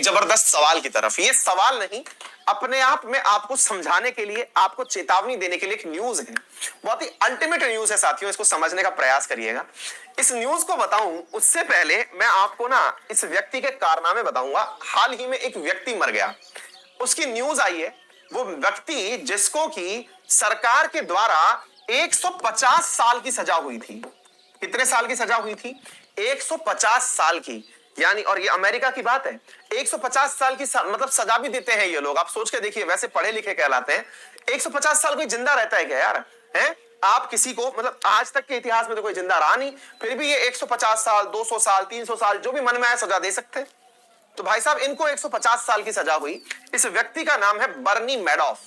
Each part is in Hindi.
जबरदस्त सवाल की तरफ। ये सवाल नहीं, अपने आप में आपको समझाने के लिए, आपको चेतावनी देने के लिए एक न्यूज है, बहुत ही अल्टीमेट न्यूज है साथियों, इसको समझने का प्रयास करिएगा। इस न्यूज को बताऊं उससे पहले मैं आपको ना इस व्यक्ति के कारनामे बताऊंगा। हाल ही में एक व्यक्ति मर गया, उसकी न्यूज आई है। वो व्यक्ति जिसको कि सरकार के द्वारा 150 साल की सजा हुई थी। कितने साल की सजा हुई थी? 150 साल की, यानी, और ये अमेरिका की बात है। 150 साल की मतलब सजा भी देते हैं ये लोग। आप सोच के देखिए, वैसे पढ़े लिखे कहलाते हैं, 150 साल कोई जिंदा रहता है क्या यार? है आप किसी को, मतलब आज तक के इतिहास में तो कोई जिंदा रहा नहीं, फिर भी ये 150 साल, 200 साल, 300 साल, जो भी मन में आए सजा दे सकते हैं। तो भाई साहब, इनको 150 साल की सजा हुई। इस व्यक्ति का नाम है बर्नी मैडॉफ।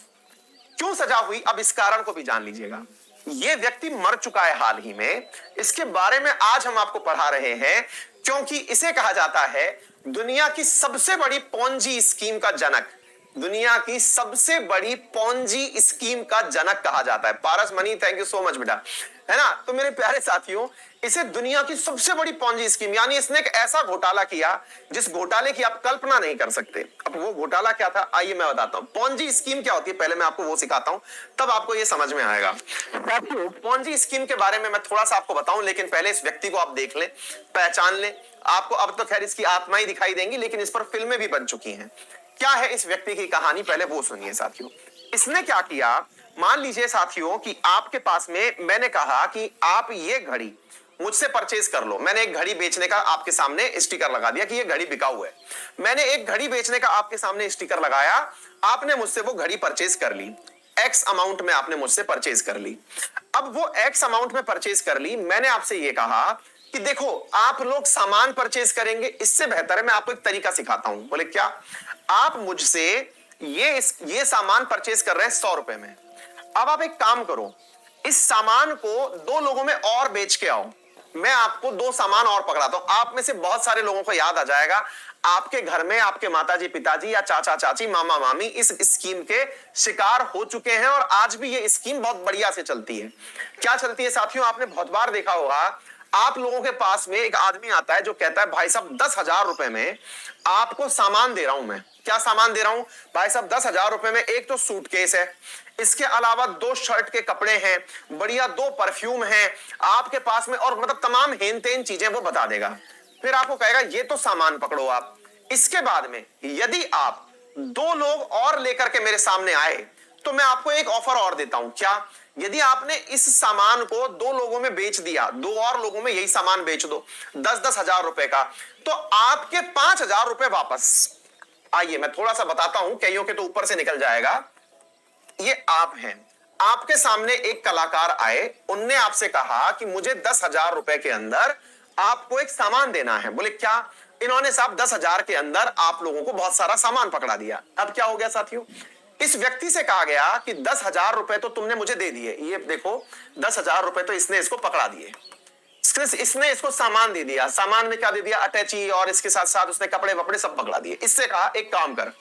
क्यों सजा हुई, अब इस कारण को भी जान लीजिएगा। यह व्यक्ति मर चुका है हाल ही में, इसके बारे में आज हम आपको पढ़ा रहे हैं, क्योंकि इसे कहा जाता है दुनिया की सबसे बड़ी पोंजी स्कीम का जनक। दुनिया की सबसे बड़ी पोंजी स्कीम का जनक कहा जाता है। Paras Mani, thank you so much बेटा, है ना। तो मेरे प्यारे साथियों, इसे दुनिया की सबसे बड़ी पोंजी स्कीम, यानी इसने एक ऐसा घोटाला किया जिस घोटाले की आप कल्पना नहीं कर सकते। अब वो घोटाला क्या था, आइए मैं बताता हूं। पोंजी स्कीम क्या होती है, पहले मैं आपको वो सिखाता हूं, तब आपको ये समझ में आएगा। साथियों, पोंजी स्कीम के बारे में मैं थोड़ा सा आपको बताऊं, लेकिन पहले इस व्यक्ति को आप देख लें, पहचान लें। आपको अब तो खैर इसकी आत्मा ही दिखाई देंगी, लेकिन इस पर फिल्में भी बन चुकी हैं। क्या है इस व्यक्ति की कहानी, पहले वो सुनिए साथियों। इसने क्या किया, मान लीजिए साथियों कि आपके पास में, मैंने कहा कि आप ये घड़ी मुझसे परचेज कर लो। मैंने एक घड़ी बेचने का आपके सामने स्टिकर लगा दिया कि ये घड़ी बिकाऊ है। मैंने एक घड़ी बेचने का आपके सामने स्टिकर लगाया, आपने मुझसे वो घड़ी परचेज कर ली, एक्स अमाउंट में आपने मुझसे परचेज कर ली। अब वो एक्स अमाउंट में परचेज कर ली, मैंने आपसे ये कहा कि देखो आप लोग सामान परचेज करेंगे, इससे बेहतर है मैं आपको एक तरीका सिखाता हूं। बोले क्या? आप मुझसे ये सामान परचेज कर रहे हैं 100 रुपए में। अब आप एक काम करो, इस सामान को 2 लोगों में और बेच के आओ, मैं आपको 2 सामान और पकड़ाता हूं। आप में से बहुत सारे लोगों को याद आ जाएगा, आपके घर में आपके माताजी पिताजी या चाचा चाची मामा मामी इस स्कीम के शिकार हो चुके हैं, और आज भी ये स्कीम बहुत बढ़िया से चलती है। क्या चलती है साथियों, आपने बहुत बार देखा होगा, आप लोगों के पास में एक आदमी आता है जो कहता है भाई साहब 10,000 रुपए में आपको सामान दे रहा हूं। मैं क्या सामान दे रहा हूं भाई साहब? 10,000 रुपए में एक तो सूटकेस है, इसके अलावा 2 शर्ट के कपड़े हैं, बढ़िया 2 परफ्यूम हैं आपके पास में, और मतलब तमाम हेन तेन चीजें वो बता देगा। फिर आपको कहेगा ये तो सामान पकड़ो आप। इसके बाद में यदि आप 2 लोग और लेकर के मेरे सामने आए तो मैं आपको एक ऑफर और देता हूं। क्या? यदि आपने इस सामान को 2 लोगों में बेच दिया, 2 और लोगों में यही सामान बेच दो 10-10 हजार रुपए का, तो आपके 5,000 रुपए वापस। आइए मैं थोड़ा सा बताता हूं, कईयों के तो ऊपर से निकल जाएगा। ये आप हैं, आपके सामने एक कलाकार आए, उनने आपसे कहा कि मुझे 10,000 रुपए के अंदर आपको एक सामान देना है। बोले क्या? इन्होंने साहब 10,000 के अंदर आप लोगों को बहुत सारा सामान पकड़ा दिया। अब क्या हो गया साथियों, इस व्यक्ति से कहा गया कि 10,000 रुपए तो तुमने मुझे दे दिए, ये देखो 10,000 रुपए तो इसने इसको पकड़ा दिए, इसने इसको सामान दे दिया। सामान में क्या दे दिया? अटैची, और इसके साथ साथ उसने कपड़े वपड़े सब पकड़ा दिए। इससे कहा एक काम कर,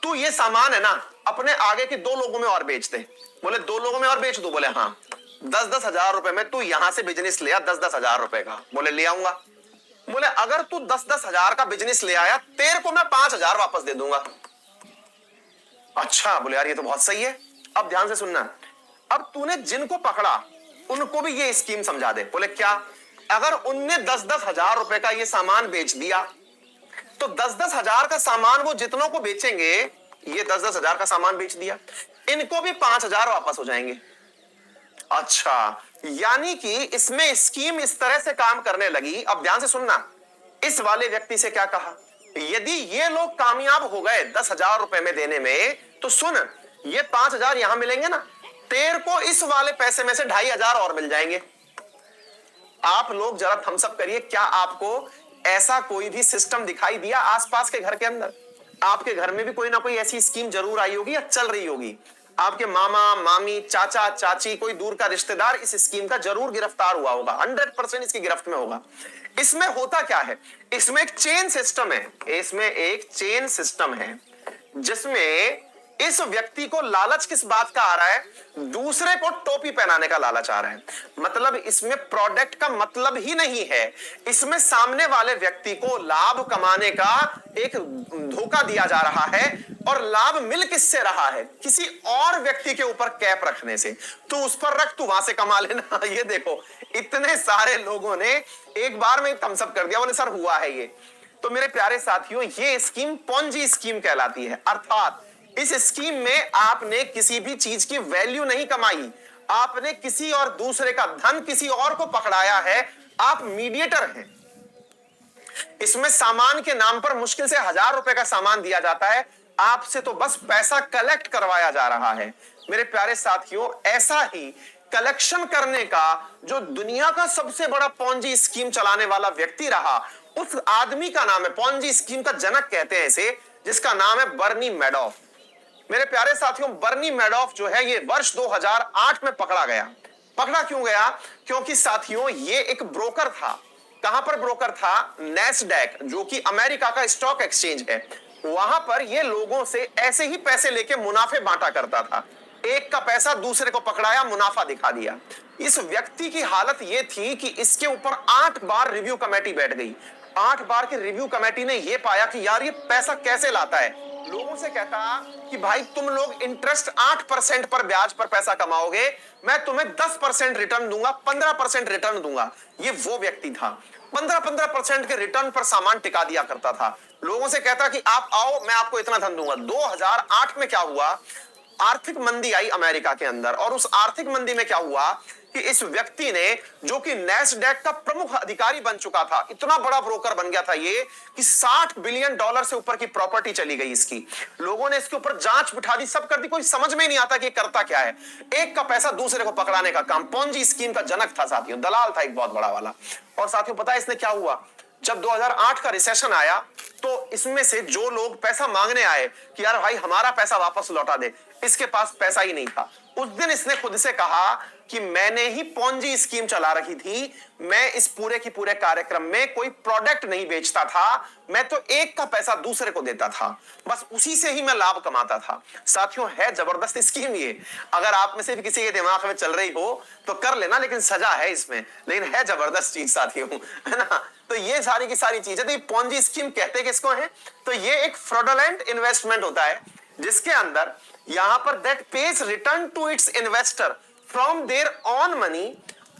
तू ये सामान है ना अपने आगे के 2 लोगों में और बेच दे। बोले 2 लोगों में और बेच दो? बोले हाँ। 10-10 हजार रुपए में तू यहां से बिजनेस ले आ, 10-10 हजार रुपए का। बोले ले आऊंगा। बोले अगर तू 10-10 हजार का बिजनेस ले आया, तेरे को मैं 5,000 वापस दे दूंगा। अच्छा, बोले यार ये तो बहुत सही है। अब ध्यान से सुनना, अब तूने जिनको पकड़ा उनको भी ये स्कीम समझा दे। बोले क्या? अगर उनने 10-10 हजार रुपए का ये सामान बेच दिया तो 10-10 हजार का सामान वो जितनों को बेचेंगे, ये 10-10 हजार का सामान बेच दिया, इनको भी 5,000 वापस हो जाएंगे। अच्छा, यानी कि इसमें स्कीम इस तरह से काम करने लगी। अब ध्यान से सुनना, इस वाले व्यक्ति से क्या कहा, यदि ये लोग कामयाब हो गए 10,000 रुपए में देने में, तो सुन ये 5,000 यहां मिलेंगे ना, तेरे को इस वाले पैसे में से 2,500 और मिल जाएंगे। आप लोग जरा थम्स अप करिए, क्या आपको ऐसा कोई भी सिस्टम दिखाई दिया आसपास के घर के अंदर? आपके घर में भी कोई ना कोई ऐसी स्कीम जरूर आई होगी या चल रही होगी। आपके मामा मामी चाचा चाची कोई दूर का रिश्तेदार इस स्कीम का जरूर गिरफ्तार हुआ होगा, 100% इसकी गिरफ्त में होगा। इसमें होता क्या है, इसमें एक चेन सिस्टम है, इसमें एक चेन सिस्टम है जिसमें इस व्यक्ति को लालच किस बात का आ रहा है? दूसरे को टोपी पहनाने का लालच आ रहा है। मतलब इसमें प्रोडक्ट का मतलब ही नहीं है, इसमें सामने वाले व्यक्ति को लाभ कमाने का एक धोखा दिया जा रहा है। और लाभ मिल किससे रहा है? किसी और व्यक्ति के ऊपर कैप रखने से। तू उस पर रख, तू वहां से कमा लेना। ये देखो, इतने सारे लोगों ने एक बार में थम्स अप कर दिया, बोले सर हुआ है ये। तो मेरे प्यारे साथियों, ये स्कीम पोंजी स्कीम कहलाती है। अर्थात इस स्कीम में आपने किसी भी चीज की वैल्यू नहीं कमाई, आपने किसी और दूसरे का धन किसी और को पकड़ाया है, आप मीडिएटर हैं। इसमें सामान के नाम पर मुश्किल से 1000 रुपए का सामान दिया जाता है, आपसे तो बस पैसा कलेक्ट करवाया जा रहा है। मेरे प्यारे साथियों, ऐसा ही कलेक्शन करने का जो दुनिया का सबसे बड़ा पोंजी स्कीम चलाने वाला व्यक्ति रहा, उस आदमी का नाम है, पोंजी स्कीम का जनक कहते हैं इसे, जिसका नाम है बर्नी मैडॉफ। मेरे प्यारे साथियों, बर्नी मैडॉफ जो है ये वर्ष 2008 में पकड़ा गया। पकड़ा क्यों गया? क्योंकि साथियों ये एक ब्रोकर था। कहां पर ब्रोकर था? नैस्डैक, जो कि अमेरिका का स्टॉक एक्सचेंज है। वहां पर ये लोगों से ऐसे ही पैसे लेके मुनाफे बांटा करता था। एक का पैसा दूसरे को पकड़ाया, मुनाफा दिखा दिया। इस व्यक्ति की हालत ये थी कि इसके ऊपर 8 बार रिव्यू कमेटी बैठ गई। 8 बार की रिव्यू कमेटी ने यह पाया कि यार ये पैसा कैसे लाता है। लोगों से कहता कि भाई तुम लोग इंटरेस्ट 8% पर ब्याज पर पैसा कमाओगे, मैं तुम्हें 10% रिटर्न दूंगा, 15% रिटर्न दूंगा। ये वो व्यक्ति था। 15% के रिटर्न पर सामान टिका दिया करता था। लोगों से कहता कि आप आओ, मैं आपको इतना धन दूंगा। 2008 में क्या हुआ? आर्थिक मंदी आई अमेरिका के अंदर, और उस आर्थिक मंदी में क्या हुआ कि इस व्यक्ति ने, जो कि नैस्डैक का प्रमुख अधिकारी बन चुका था, इतना बड़ा ब्रोकर बन गया था ये कि $60 बिलियन से ऊपर की प्रॉपर्टी चली गई इसकी। लोगों ने इसके ऊपर जांच बिठा दी, सब कर दी, कोई समझ में नहीं आता कि करता क्या है। एक का पैसा दूसरे को पकड़ाने का काम। पोंजी स्कीम का जनक था साथियों, दलाल था एक बहुत बड़ा वाला। और साथियों पता है इसने क्या हुआ? जब 2008 का रिसेशन आया तो इसमें से जो लोग पैसा मांगने आए कि यार भाई हमारा पैसा वापस लौटा दे, इसके पास पैसा ही नहीं था। उस दिन इसने खुद से कहा कि मैंने ही पोंजी स्कीम चला रखी थी, मैं इस पूरे की पूरे कार्यक्रम में कोई प्रोडक्ट नहीं बेचता था, मैं तो एक का पैसा दूसरे को देता था, बस उसी से ही मैं लाभ कमाता था। साथियों है जबरदस्त स्कीम ये। अगर आप में से भी किसी के दिमाग में चल रही हो तो कर लेना, लेकिन सजा है इसमें, लेकिन है जबरदस्त चीज साथियों, है ना। तो ये सारी की सारी चीजें, तो ये पोंजी स्कीम कहते किसको है? तो ये एक फ्रॉडुलेंट इन्वेस्टमेंट होता है जिसके अंदर यहां पर that pays return to its investor from their own money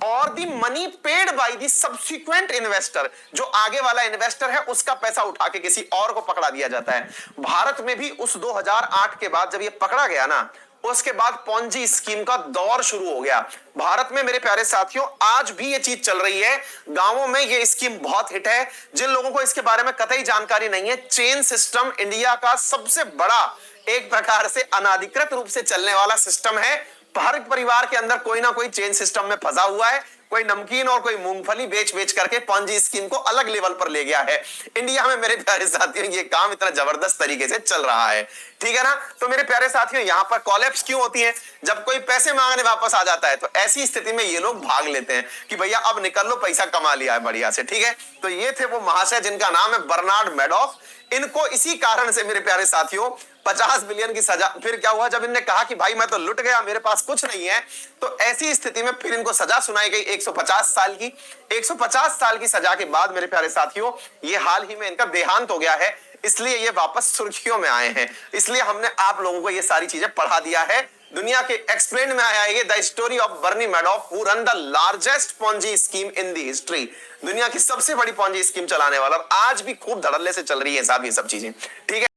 और the money paid by the subsequent investor. जो आगे वाला इन्वेस्टर है उसका पैसा उठा के किसी और को पकड़ा दिया जाता है। भारत में भी उस 2008 के बाद जब ये पकड़ा गया ना, उसके बाद पोंजी स्कीम का दौर शुरू हो गया भारत में। मेरे प्यारे साथियों आज भी ये चीज चल रही है, गांवों में ये स्कीम बहुत हिट है। जिन लोगों को इसके बारे में कतई जानकारी नहीं है, चेन सिस्टम इंडिया का सबसे बड़ा एक प्रकार से अनाधिकृत रूप से चलने वाला सिस्टम है। हर परिवार के अंदर कोई ना कोई चेन सिस्टम में फंसा हुआ है, कोई नमकीन और कोई मूंगफली बेच बेच करके पोंजी स्कीम को अलग लेवल पर ले गया है। इंडिया में मेरे प्यारे साथियों ये काम इतना जबरदस्त तरीके से चल रहा है, ठीक है ना। तो मेरे प्यारे साथियों यहां पर कॉलेप्स क्यों होती है? जब कोई पैसे मांगने वापस आ जाता है तो ऐसी स्थिति में ये लोग भाग लेते हैं कि भैया अब निकल लो, पैसा कमा लिया है बढ़िया से, ठीक है। तो ये थे वो महाशय जिनका नाम है बर्नार्ड मैडॉफ। इनको इसी कारण से मेरे प्यारे साथियों 50 बिलियन की सजा। फिर क्या हुआ? जब इनने कहा कि भाई मैं तो लुट गया, मेरे पास कुछ नहीं है, तो ऐसी स्थिति में फिर इनको सजा सुनाई गई 150 साल की। 150 साल की सजा के बाद मेरे प्यारे साथियों ये हाल ही में इनका देहांत हो गया है, इसलिए ये वापस सुर्खियों में आए हैं। इसलिए हमने आप लोगों को ये सारी चीजें पढ़ा दिया है। दुनिया के एक्सप्लेन में आया ये the story of Bernie Madoff who run the largest Ponzi scheme in the history. दुनिया की सबसे बड़ी पोंजी स्कीम चलाने वाला, आज भी खूब धड़ल्ले से चल रही है साहब ये सब चीजें, ठीक है।